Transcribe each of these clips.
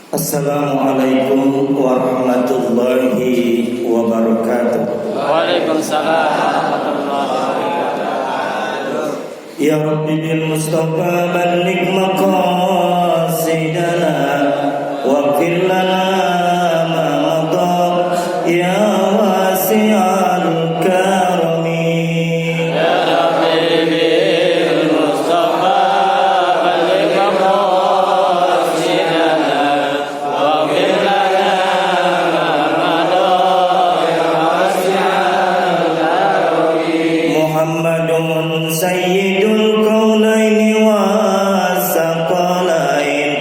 Assalamualaikum warahmatullahi wabarakatuh. Waalaikumsalam warahmatullahi wabarakatuh. Ya Rabbi bil Mustafa balligh maqasidana waghfir lana ma madha ya wasi'al karami. Ya Rabbi bil Mustafa balligh maqasidana waghfir lana ma madha ya wasi'al karami. Muhammadun sayyidul kaunaini wasaqalain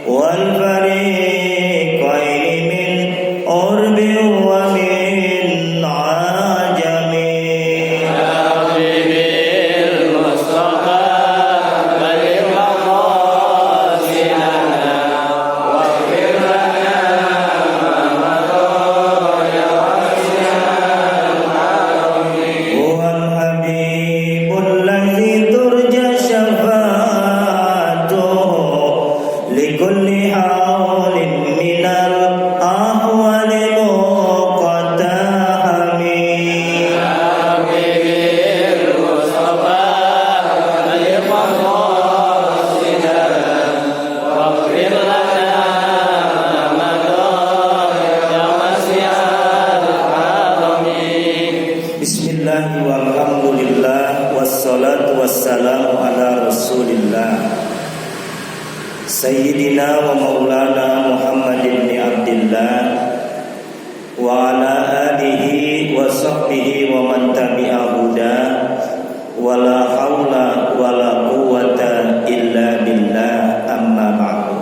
wal fariqaini min urbi wa min ajami. Ya Rabbi bil Mustafa balligh maqasidana waghfir lana ma madha ya wasi'al karami. Wal habibul ladzi turja syafa'atuhu likulli hawlin minal ahwali muqaddami. Bismillah walhamdulillah wassalatu wassalamu ala rasulillah Sayyidina wa maulana Muhammad ibn Abdillah wa ala alihi wa sahbihi wa man tabi'a huda wa la hawla wa la quwwata illa billah amma ba'du.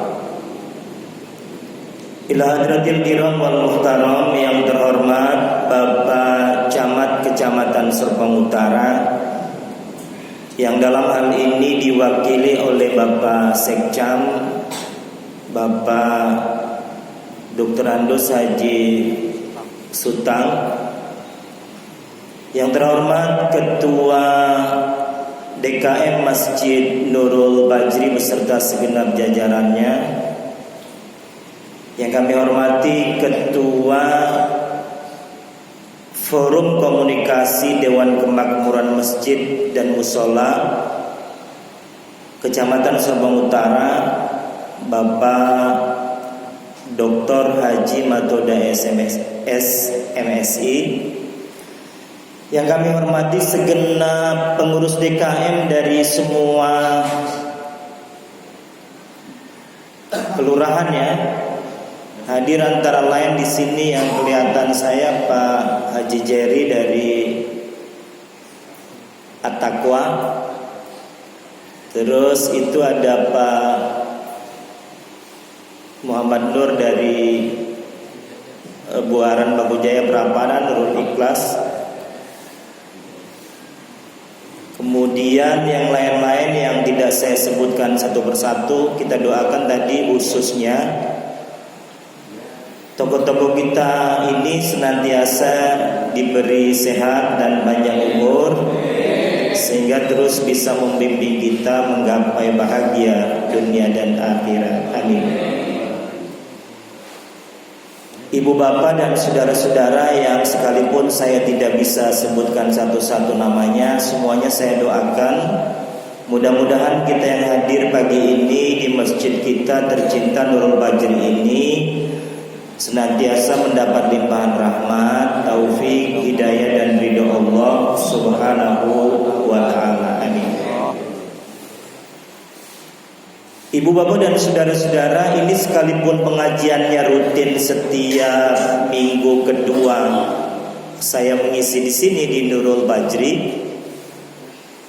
Ila hadratil kiram wal muhtaram yang terhormat Bapak Camat Kecamatan Serpong Utara, yang dalam hal ini diwakili oleh Bapak Sekcam Bapak Dr. Andos Haji Sutang, yang terhormat Ketua DKM Masjid Nurul Bajri beserta segenap jajarannya, yang kami hormati Ketua Forum Komunikasi Dewan Kemakmuran Masjid dan Musola Kecamatan Serpong Utara, Bapak Dr. Haji Matoda SMSI, yang kami hormati segenap pengurus DKM dari semua kelurahannya. Hadir antara lain di sini yang kelihatan saya Pak Haji Jerry dari At-Taqwa. Terus itu ada Pak Muhammad Nur dari Buaran Bakujaya Prapanan, Nurul Ikhlas. Kemudian yang lain-lain yang tidak saya sebutkan satu persatu, kita doakan tadi khususnya tokoh-tokoh kita ini senantiasa diberi sehat dan panjang umur, sehingga terus bisa membimbing kita menggapai bahagia dunia dan akhirat. Amin. Ibu bapak dan saudara-saudara yang sekalipun saya tidak bisa sebutkan satu-satu namanya, semuanya saya doakan mudah-mudahan kita yang hadir pagi ini di masjid kita tercinta Nurul Bajri ini senantiasa mendapat limpahan rahmat, taufik, hidayah dan ridho Allah Subhanahu wa ta'ala. Amin. Ibu bapak dan saudara-saudara, ini sekalipun pengajiannya rutin setiap minggu kedua saya mengisi di sini di Nurul Bajri,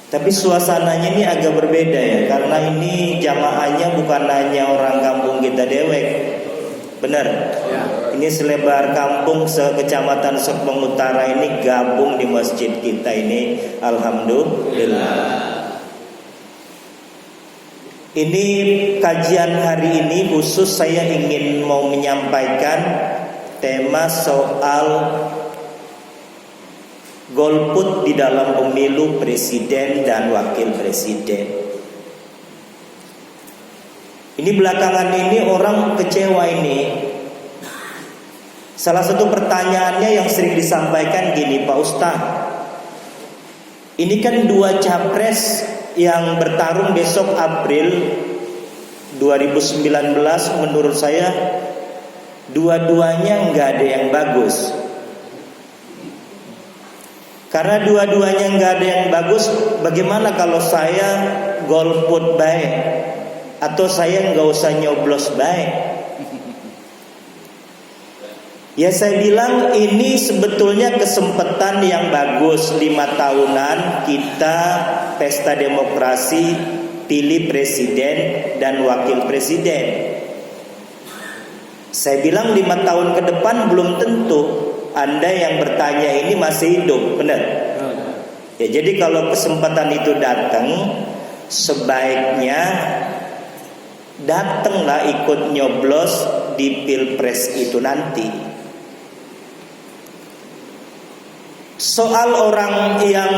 tapi suasananya ini agak berbeda ya, karena ini jamaahnya bukan hanya orang kampung kita dewek. Benar. Ya. Ini selebar kampung sekecamatan Serpong Utara ini gabung di masjid kita ini. Alhamdulillah. Ini kajian hari ini khusus saya ingin mau menyampaikan tema soal golput di dalam pemilu presiden dan wakil presiden. Ini belakangan ini orang kecewa ini. Salah satu pertanyaannya yang sering disampaikan gini, Pak Ustadz, ini kan dua capres yang bertarung besok April 2019, menurut saya dua-duanya nggak ada yang bagus. Karena dua-duanya nggak ada yang bagus, bagaimana kalau saya golput baik atau saya nggak usah nyoblos baik? Ya saya bilang ini sebetulnya kesempatan yang bagus, 5 tahunan kita pesta demokrasi, pilih presiden dan wakil presiden. Saya bilang 5 tahun ke depan belum tentu Anda yang bertanya ini masih hidup, benar? Ya, jadi kalau kesempatan itu datang, sebaiknya datanglah ikut nyoblos di pilpres itu nanti. Soal orang yang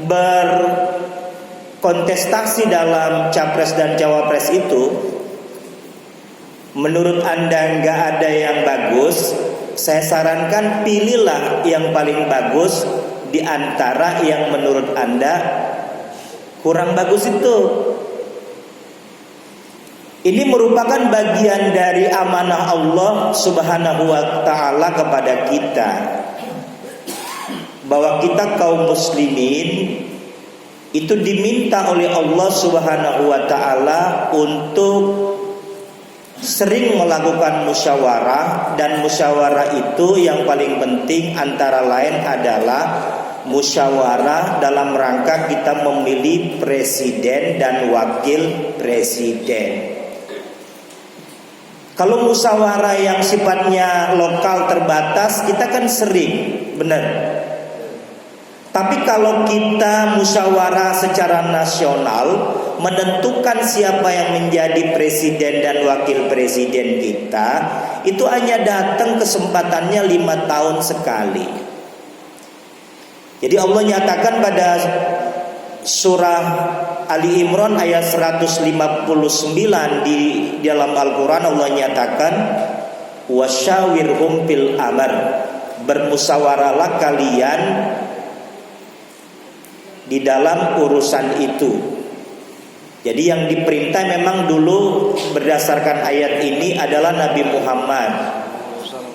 berkontestasi dalam capres dan cawapres itu, menurut Anda nggak ada yang bagus, saya sarankan pilihlah yang paling bagus di antara yang menurut Anda kurang bagus itu. Ini merupakan bagian dari amanah Allah Subhanahu wa ta'ala kepada kita, bahwa kita kaum muslimin itu diminta oleh Allah Subhanahu wa ta'ala untuk sering melakukan musyawarah, dan musyawarah itu yang paling penting antara lain adalah musyawarah dalam rangka kita memilih presiden dan wakil presiden. Kalau musyawarah yang sifatnya lokal terbatas, kita kan sering, benar. Tapi kalau kita musyawarah secara nasional, menentukan siapa yang menjadi presiden dan wakil presiden kita, itu hanya datang kesempatannya 5 tahun sekali. Jadi Allah nyatakan pada surah Ali Imran ayat 159 di dalam Al-Quran, Allah nyatakan wasyawirhum fil amr, bermusyawarahlah kalian di dalam urusan itu. Jadi yang diperintah memang dulu berdasarkan ayat ini adalah Nabi Muhammad.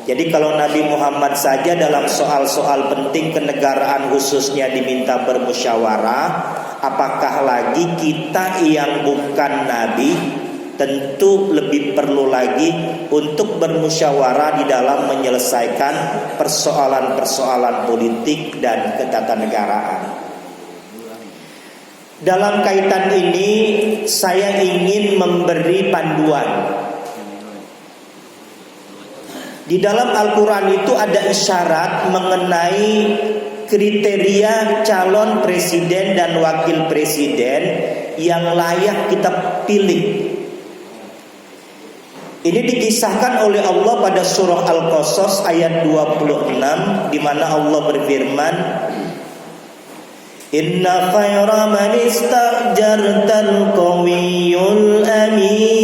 Jadi kalau Nabi Muhammad saja dalam soal-soal penting kenegaraan khususnya diminta bermusyawarah, apakah lagi kita yang bukan Nabi? Tentu lebih perlu lagi untuk bermusyawarah di dalam menyelesaikan persoalan-persoalan politik dan ketatanegaraan. Dalam kaitan ini saya ingin memberi panduan. Di dalam Al-Quran itu ada isyarat mengenai kriteria calon presiden dan wakil presiden yang layak kita pilih. Ini dikisahkan oleh Allah pada surah Al-Qasas ayat 26, di mana Allah berfirman, Inna khayra man istajartal qawiyyul amin.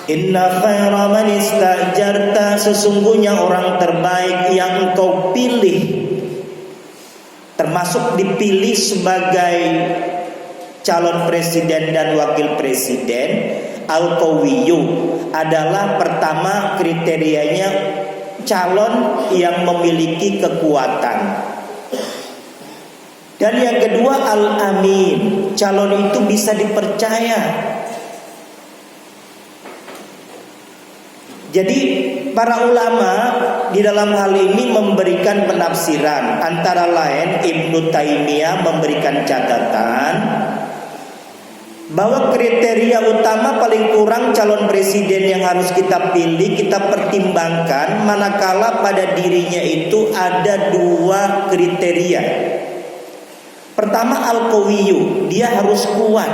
Inna khayra man istajarta, sesungguhnya orang terbaik yang engkau pilih, termasuk dipilih sebagai calon presiden dan wakil presiden, al-qawiyyu adalah pertama kriterianya calon yang memiliki kekuatan. Dan yang kedua al-amin, calon itu bisa dipercaya. Jadi para ulama di dalam hal ini memberikan penafsiran, antara lain Ibnu Taimiyah memberikan catatan bahwa kriteria utama paling kurang calon presiden yang harus kita pilih, kita pertimbangkan manakala pada dirinya itu ada 2 kriteria. Pertama al-qawiyyu, dia harus kuat.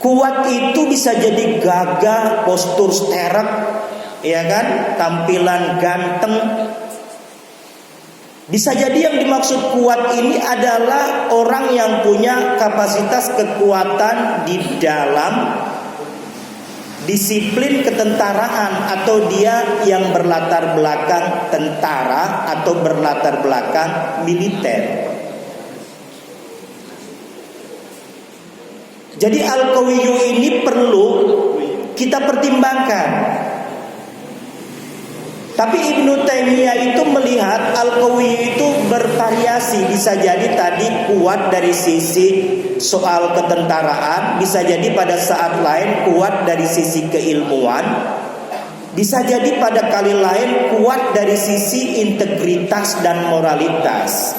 Kuat itu bisa jadi gagah, postur sterek, ya kan, tampilan ganteng. Bisa jadi yang dimaksud kuat ini adalah orang yang punya kapasitas kekuatan di dalam disiplin ketentaraan, atau dia yang berlatar belakang tentara atau berlatar belakang militer. Jadi al-qawiyyu ini perlu kita pertimbangkan. Tapi Ibnu Taimiyah itu melihat al-qawiyyu itu bervariasi. Bisa jadi tadi kuat dari sisi soal ketentaraan, bisa jadi pada saat lain kuat dari sisi keilmuan, bisa jadi pada kali lain kuat dari sisi integritas dan moralitas.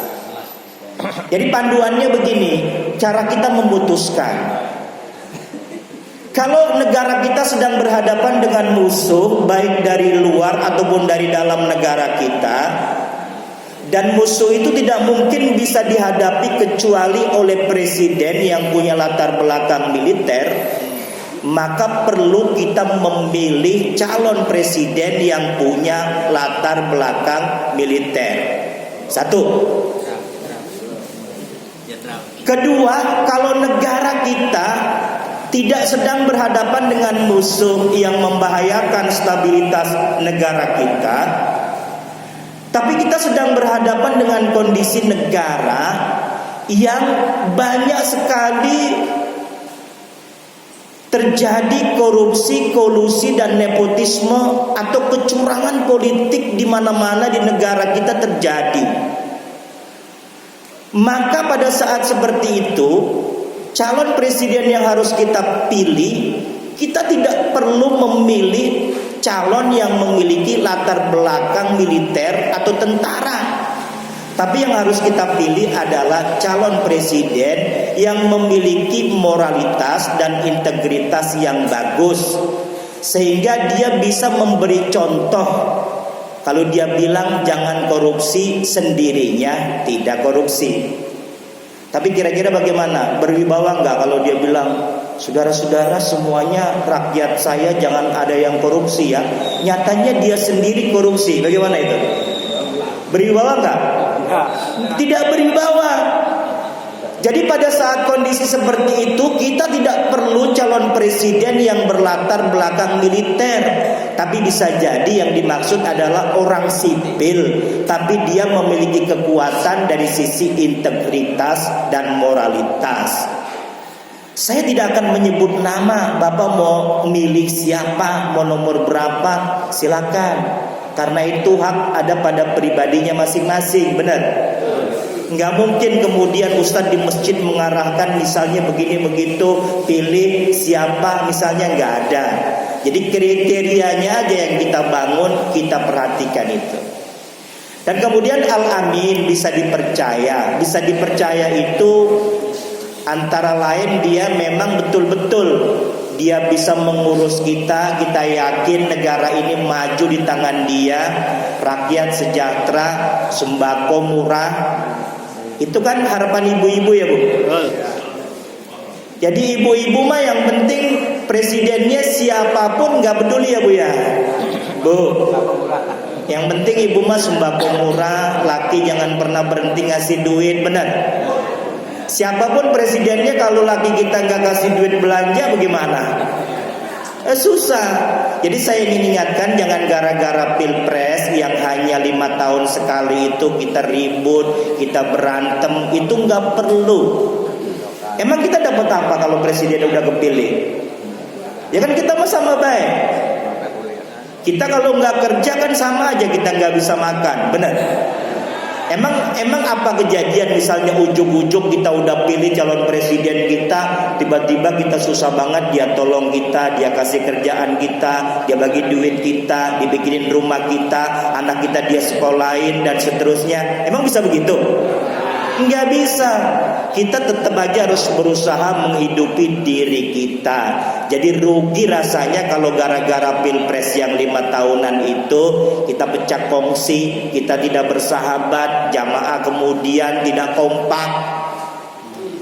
Jadi panduannya begini, cara kita memutuskan. Kalau negara kita sedang berhadapan dengan musuh, baik dari luar ataupun dari dalam negara kita, dan musuh itu tidak mungkin bisa dihadapi kecuali oleh presiden yang punya latar belakang militer, maka perlu kita memilih calon presiden yang punya latar belakang militer. Satu. Kedua, kalau negara kita tidak sedang berhadapan dengan musuh yang membahayakan stabilitas negara kita, tapi kita sedang berhadapan dengan kondisi negara yang banyak sekali terjadi korupsi, kolusi dan nepotisme atau kecurangan politik di mana-mana di negara kita terjadi. Maka pada saat seperti itu, calon presiden yang harus kita pilih, kita tidak perlu memilih calon yang memiliki latar belakang militer atau tentara. Tapi yang harus kita pilih adalah calon presiden yang memiliki moralitas dan integritas yang bagus, sehingga dia bisa memberi contoh. Kalau dia bilang jangan korupsi, sendirinya tidak korupsi. Tapi kira-kira bagaimana? Berwibawa enggak kalau dia bilang, saudara-saudara semuanya rakyat saya jangan ada yang korupsi ya. Nyatanya dia sendiri korupsi. Bagaimana itu? Berwibawa enggak? Tidak berwibawa. Jadi pada saat kondisi seperti itu, kita tidak perlu calon presiden yang berlatar belakang militer. Tapi bisa jadi yang dimaksud adalah orang sipil, tapi dia memiliki kekuatan dari sisi integritas dan moralitas. Saya tidak akan menyebut nama. Bapak mau milih siapa, mau nomor berapa, silakan. Karena itu hak ada pada pribadinya masing-masing, benar? Nggak mungkin kemudian ustadz di masjid mengarahkan misalnya begini begitu, pilih siapa misalnya, nggak ada. Jadi kriterianya aja yang kita bangun, kita perhatikan itu. Dan kemudian al-amin, bisa dipercaya. Bisa dipercaya itu antara lain dia memang betul-betul dia bisa mengurus kita. Kita yakin negara ini maju di tangan dia, rakyat sejahtera, sembako murah. Itu kan harapan ibu-ibu ya Bu. Jadi ibu-ibu mah yang penting presidennya siapapun nggak peduli ya Bu ya. Bu, yang penting ibu mah sembako murah, laki jangan pernah berhenti ngasih duit, benar? Siapapun presidennya, kalau laki kita nggak kasih duit belanja bagaimana? Susah. Jadi saya ingin ingatkan, jangan gara-gara pilpres yang hanya 5 tahun sekali itu kita ribut, kita berantem, itu nggak perlu. Emang kita dapat apa kalau presiden udah kepilih? Ya kan kita mah sama baik. Kita kalau nggak kerja kan sama aja kita nggak bisa makan, benar? Emang apa kejadian misalnya ujung-ujung kita udah pilih calon presiden kita, tiba-tiba kita susah banget, dia tolong kita, dia kasih kerjaan kita, dia bagi duit kita, dibikinin rumah kita, anak kita dia sekolahin dan seterusnya. Emang bisa begitu? Nggak bisa. Kita tetap aja harus berusaha menghidupi diri kita. Jadi rugi rasanya kalau gara-gara pilpres yang 5 tahunan itu kita pecah kongsi, kita tidak bersahabat, jamaah kemudian tidak kompak.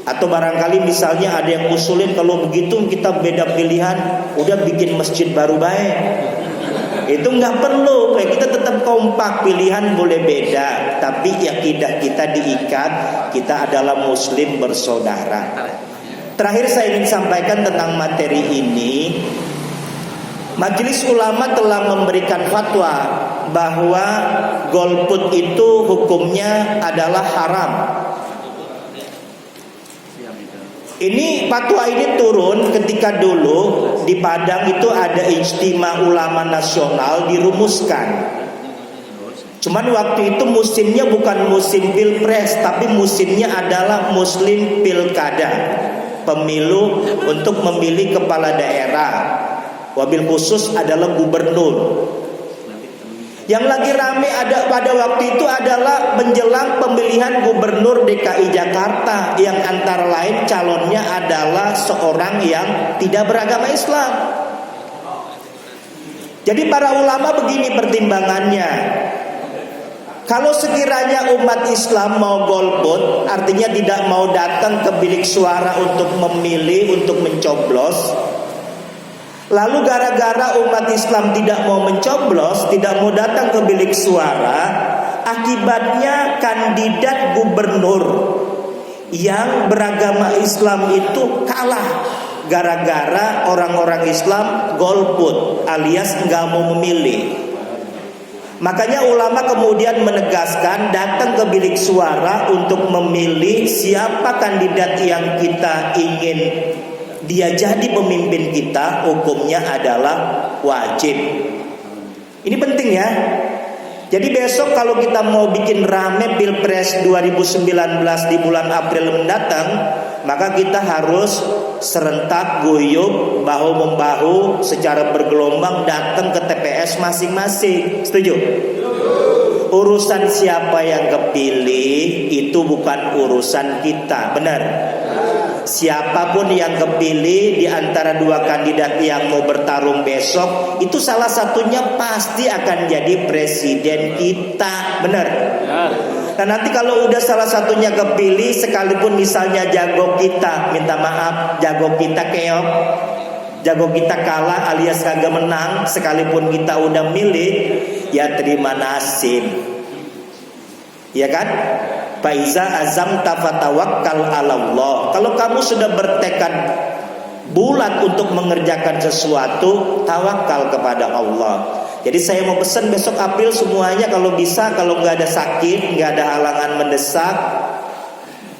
Atau barangkali misalnya ada yang usulin kalau begitu kita beda pilihan, udah bikin masjid baru baik. Itu nggak perlu, kita tetap kompak. Pilihan boleh beda, tapi akidah kita diikat. Kita adalah Muslim bersaudara. Terakhir saya ingin sampaikan tentang materi ini. Majelis Ulama telah memberikan fatwa bahwa golput itu hukumnya adalah haram. Ini fatwa ini turun ketika dulu di Padang itu ada ijtima ulama nasional dirumuskan. Cuman waktu itu musimnya bukan musim pilpres, tapi musimnya adalah musim pilkada, pemilu untuk memilih kepala daerah. Wabil khusus adalah gubernur. Yang lagi rame ada pada waktu itu adalah menjelang pemilihan gubernur DKI Jakarta, yang antara lain calonnya adalah seorang yang tidak beragama Islam. Jadi para ulama begini pertimbangannya. Kalau sekiranya umat Islam mau golput, artinya tidak mau datang ke bilik suara untuk memilih, untuk mencoblos, lalu gara-gara umat Islam tidak mau mencoblos, tidak mau datang ke bilik suara, akibatnya kandidat gubernur yang beragama Islam itu kalah gara-gara orang-orang Islam golput alias nggak mau memilih. Makanya ulama kemudian menegaskan datang ke bilik suara untuk memilih siapa kandidat yang kita ingin dia jadi pemimpin kita, hukumnya adalah wajib. Ini penting ya. Jadi besok kalau kita mau bikin rame Pilpres 2019 di bulan April mendatang, maka kita harus serentak guyup bahu-membahu secara bergelombang datang ke TPS masing-masing. Setuju? Urusan siapa yang kepilih itu bukan urusan kita, benar? Siapapun yang kepilih di antara dua kandidat yang mau bertarung besok, itu salah satunya pasti akan jadi presiden kita, benar? Nah nanti kalau udah salah satunya kepilih, sekalipun misalnya jago kita, minta maaf, jago kita keok, jago kita kalah alias kagak menang, sekalipun kita udah milih, ya terima nasib, ya kan? Faiza azam tafatawakkal 'alallah. Kalau kamu sudah bertekad bulat untuk mengerjakan sesuatu, tawakal kepada Allah. Jadi saya mau pesan besok April semuanya kalau bisa, kalau nggak ada sakit, nggak ada halangan mendesak,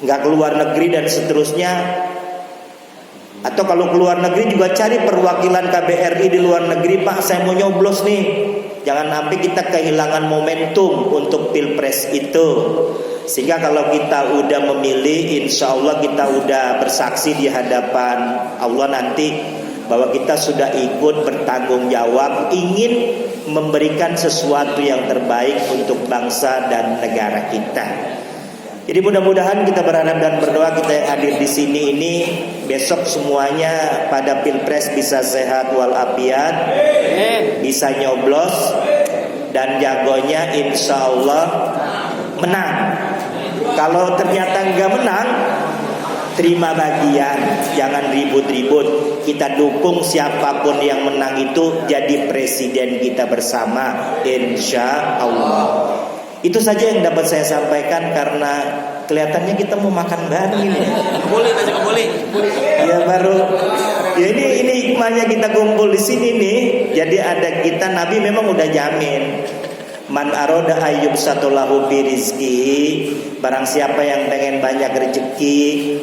nggak keluar negeri dan seterusnya, atau kalau keluar negeri juga cari perwakilan KBRI di luar negeri. Pak, saya mau nyoblos nih. Jangan sampai kita kehilangan momentum untuk Pilpres itu. Sehingga kalau kita udah memilih, insya Allah kita udah bersaksi di hadapan Allah nanti bahwa kita sudah ikut bertanggung jawab, ingin memberikan sesuatu yang terbaik untuk bangsa dan negara kita. Jadi mudah-mudahan kita berharap dan berdoa kita yang hadir di sini ini besok semuanya pada Pilpres bisa sehat walafiat, bisa nyoblos, dan jagonya insya Allah menang. Kalau ternyata nggak menang, terima bagian, jangan ribut-ribut. Kita dukung siapapun yang menang itu jadi presiden kita bersama, insya Allah. Itu saja yang dapat saya sampaikan karena kelihatannya kita mau makan bareng ini. Boleh. Ya baru. Ya ini hikmahnya kita kumpul di sini nih. Jadi ada kita, Nabi memang udah jamin. Man aroda ayyub satulahu bi rizki, barang siapa yang pengen banyak rezeki,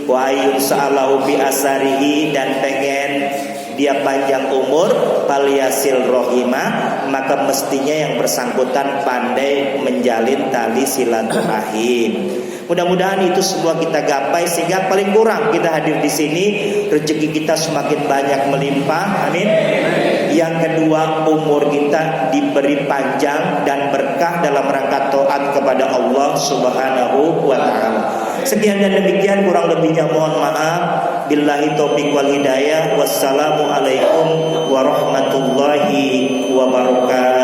wa ayyub sa'alahu bi asarihi, dan pengen dia panjang umur, paliyasil rohimah, maka mestinya yang bersangkutan pandai menjalin tali silaturahim. Mudah-mudahan itu semua kita gapai sehingga paling kurang kita hadir di sini rezeki kita semakin banyak melimpah, amin. Yang kedua, umur kita diberi panjang dan berkah dalam rangka taat kepada Allah Subhanahu wa taala. Sekian dan demikian, kurang lebihnya mohon maaf. Billahi taufiq wal hidayah. Wassalamualaikum warahmatullahi wabarakatuh.